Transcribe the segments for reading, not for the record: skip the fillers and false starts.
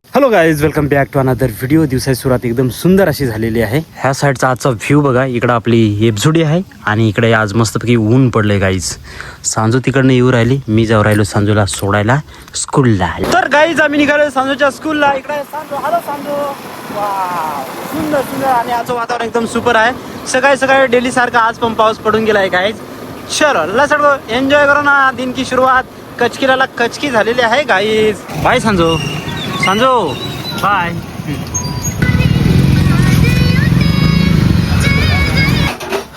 Hello guys, welcome back to another video. दिवसाची सुरुवात एकदम सुंदर अशी झालेली आहे. ह्या साईडचा आजचा व्ह्यू बघा. इकडं आपली एपझोडी आहे आणि इकडे आज मस्तपैकी ऊन पडलंय गाईज. सांजू तिकडनं येऊ राहिली, मी जाऊ राहिलो सांजूला सोडायला स्कूलला. तर गाईज आम्ही निघालो सांजूच्या स्कूलला. इकडे सांजू, हॅलो सांजू. वाव, सुंदर सुंदर. आणि आजचं वातावरण एकदम सुपर आहे. सकाळी सकाळी डेली सारखा आज पण पाऊस पडून गेला आहे गाईज. चलो लसडो, एन्जॉय करो ना दिन की सुरुवात. कचकीला कचकी झालेली आहे guys. Bye Sanju. Sanju bye.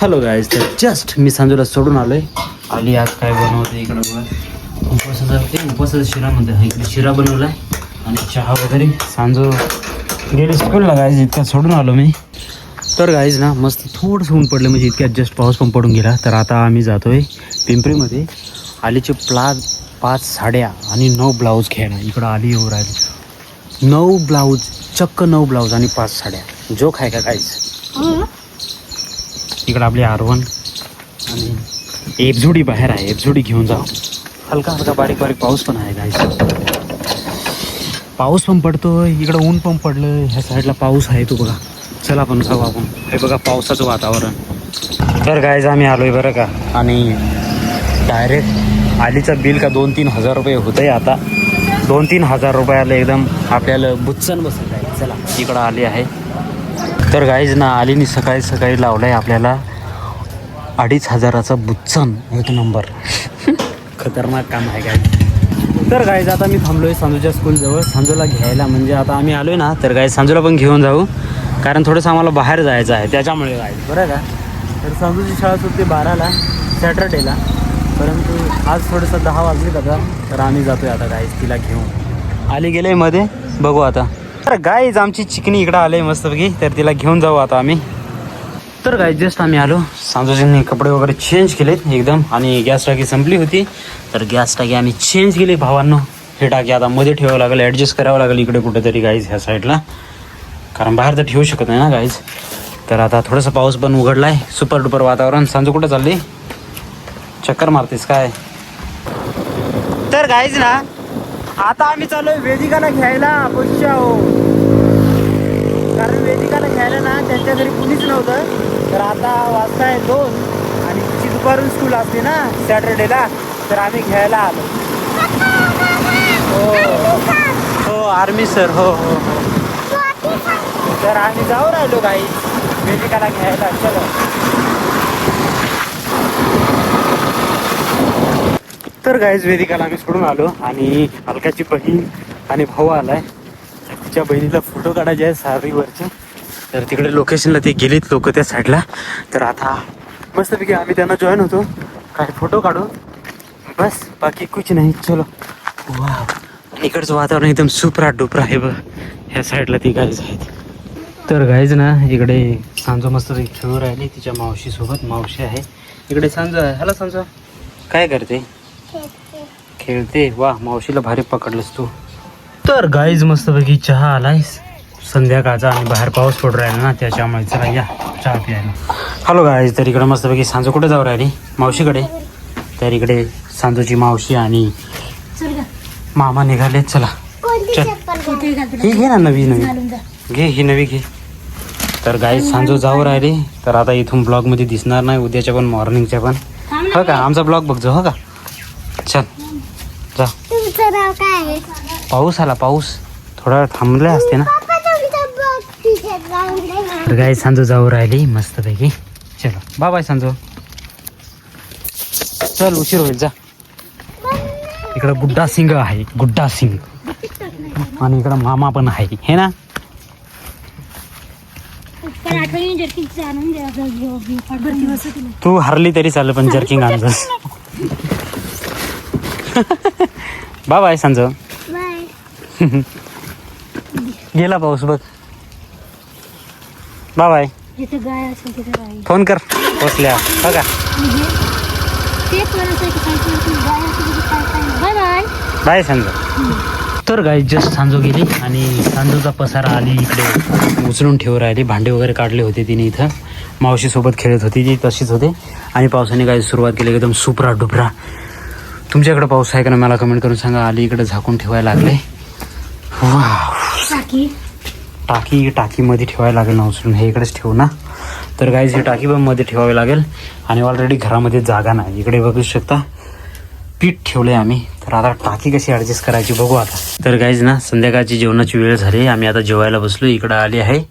Hello guys, तर जस्ट मी सांजूला सोडून आलोय. आली आज काय बनवते इकडं बघा. उपवासाचा शिरा म्हणते हा. इकडे शिरा बनवलाय आणि चहा वगैरे. सांजू गेली स्कूलला गाईज. इतक्यात सोडून आलो मी. तर गाईज ना मस्त थोडंसं ऊन पडलं, म्हणजे इतक्यात जस्ट पाऊस पण पडून गेला. तर आता आम्ही जातोय पिंपरीमध्ये. आलीचे 5 साड्या आणि 9 ब्लाऊज घ्यायला. इकडं आली येऊ राहिली. 9 ब्लाऊज, चक्क 9 ब्लाऊज आणि 5 साड्या. जोक आहे का काहीच. इकडं आपली R1 आणि एपझोडी बाहेर आहे. एपझोडी घेऊन जाऊ. हलका हलका बारीक बारीक पाऊस पण आहे काहीच. पाऊस पण पडतोय, इकडं ऊन पण पडलं. ह्या साईडला पाऊस आहे तो बघा. चला आपण जाऊ आपण. हे बघा पावसाचं वातावरण. तर गाईज आम्ही आलोय बरं का. आणि डायरेक्ट आलीचं बिल का 2-3 हजार रुपये होतंय आता. 2-3 हजार रुपयाला एकदम आपल्याला बुच्चन बसत आहे. चला इकडं आली आहे. तर गाईज ना आलीनी सकाळी सकाळी लावलं आहे आपल्याला 2,500चा बुच्चन. एक नंबर. खतरनाक काम आहे गाईज. तर गाईज आता मी थांबलो आहे सांजूच्या स्कूलजवळ सांजूला घ्यायला. म्हणजे आता आम्ही आलो आहे ना, तर गाईज सांजूला पण घेऊन जाऊ. कारण थोडंसं आम्हाला बाहेर जायचं आहे त्याच्यामुळे गाईज. बरं का. तर सांजूची शाळा सुटते 12ला सॅटर्डेला. परंतु आज थोडंसं 10 वाजले आता. तर आम्ही जातोय आता गाईज तिला घेऊन. आली गेले मध्ये बघू आता. तर गाईज आमची चिकनी इकडं आले मस्तपैकी. तर तिला घेऊन जाऊ आता आम्ही. तर गाईज जस्ट आम्ही आलो. सांजूजींनी कपडे वगैरे चेंज केलेत एकदम. आणि गॅस टाकी संपली होती, तर गॅस टाकी आम्ही चेंज केली भावांनो. हे टाकी आता मध्ये ठेवावं लागेल, ॲडजस्ट करावं लागेल इकडे कुठेतरी गाईज ह्या साईडला. कारण बाहेर तर ठेवू शकत नाही ना गाईज. तर आता थोडंसं पाऊस पण उघडला आहे. सुपर डुपर वातावरण. सांजू कुठं चालली, चक्कर मारतेस काय. तर गाईज ना आता आम्ही चालू आहे वेदिकाला घ्यायला. पुष्या हो, कारण वेदिकाला घ्यायला ना त्यांच्या घरी कुणीच नव्हतं. तर आता वाजताय 2 आणि तिची दुपारून स्कूल असते ना सॅटर्डेला. तर आम्ही घ्यायला आलो. हो हो आर्मी सर. हो हो हो. तर आम्ही जाऊ राहिलो गाईज वेदिकाला घ्यायला. चलो. तर गाईज वेदिकाला आम्ही सोडून आलो. आणि अलकाची बहीण आणि भाऊ आलाय. तिच्या बहिणीला फोटो काढायचे आहे सारीवरचे. तर तिकडे लोकेशनला ते गेलीत लोक त्या साईडला. तर आता मस्तपैकी आम्ही त्यांना जॉईन होतो. काय फोटो काढू बस, बाकी कुछ नाही. चलो. वा, इकडचं वातावरण एकदम सुपरा डुपरा आहे बघ. ह्या साईडला ती गाईज आहेत. तर गाईज ना इकडे सांजू मस्तपैकी खेळू राहिली तिच्या मावशीसोबत. मावशी आहे इकडे. सांजू आहे. हॅलो सांजू, काय करते. खेळते. वा, मावशीला भारी पकडलंस तू. तर गाईज मस्तपैकी चहा आलाय संध्याकाळचा आणि बाहेर पाऊस पडू राहिला ना त्याच्यामुळे. चला या चहा प्यायला. हॅलो गाईज, तर इकडे मस्तपैकी सांजू कुठे जाऊ राहिली, मावशीकडे. तर इकडे सांजूची मावशी आणि मामा निघाले. चला चल, ही घे ना नवी घे, ही नवी घे. तर गाईज सांजू जाऊ राहिली. तर आता इथून ब्लॉगमध्ये दिसणार नाही, उद्याच्या पण मॉर्निंगच्या पण. हो का, आमचा ब्लॉग बघजो. हो का, चल जा. पाऊस आला, पाऊस थोडा थांबले असते ना. तर गाईज सांजू जाऊ राहिली मस्तपैकी. चलो बाय बाय सांजू. चल उशीर होईल, जा. इकडं गुड्डा सिंग आहे, गुड्डा सिंग. आणि इकडं मामा पण आहे हे ना. तू हरली तरी चालेल पण जर्किंग आणतोस. Bye bye Sanju. गेला पाऊस बघ. Bye bye. फोन कर पोचल्या. हो का, बाय सांजू. तर गाई जस्ट सांजू गेली आणि सांजूचा पसारा आली इकडे उचलून ठेवू राहिली. भांडे वगैरे काढले होते तिने इथं. मावशीसोबत खेळत होती ती, तशीच होते. आणि पावसाने काय सुरुवात केली एकदम सुपरा डुपरा. तुमच्याकडे पाऊस आहे का ना मला कमेंट करून सांगा. आली इकडे झाकून ठेवायला लागले. वा टाकीमध्ये ठेवायला लागेल ना उचलून. हे इकडेच ठेवू ना. तर गाईज ही टाकी पण मध्ये ठेवावी लागेल. आणि ऑलरेडी घरामध्ये जागा नाही. इकडे बघू शकता पीठ ठेवलंय आम्ही. तर आता टाकी कशी ॲडजस्ट करायची बघू आता. तर गाईज ना संध्याकाळची जेवणाची वेळ झाली. आम्ही आता जेवायला बसलो. इकडं आली आहे.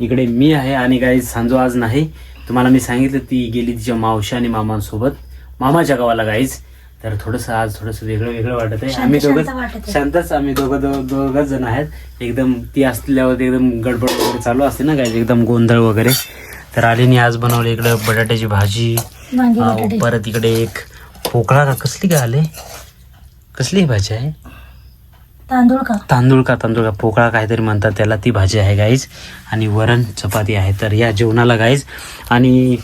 इकडे मी आहे आणि गाईज सांजू आज नाही. तुम्हाला मी सांगितलं ती गेली तिच्या मावशी आणि मामांसोबत मामाच्या गावाला गाईज. तर आज थोडंसं वेगळं वाटत आहे. आम्ही शांतच आम्ही दोघंच जण आहेत. एकदम ती असल्यावर एकदम गडबड वगैरे चालू असते ना गाईज, एकदम गोंधळ वगैरे. तर आलीने आज बनवलं इकडं बटाट्याची भाजी. परत इकडे एक पोकळा का कसली काय आले, कसली भाजी आहे, तांदूळ का पोकळा काहीतरी म्हणतात त्याला, ती भाजी आहे गाईज. आणि वरण चपाती आहे. तर या जेवणाला गाईज. आणि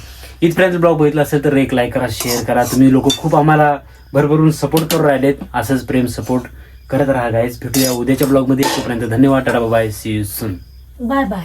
इथपर्यंत ब्लॉग बघितला असेल तर एक लाईक करा, शेअर करा. तुम्ही लोक खूप आम्हाला भरभरून सपोर्ट करून राहिलेत. असंच प्रेम सपोर्ट करत राहा गाईज. भेटूया उद्याच्या ब्लॉगमध्ये. तोपर्यंत धन्यवाद. Tata bye. See you soon. Bye bye.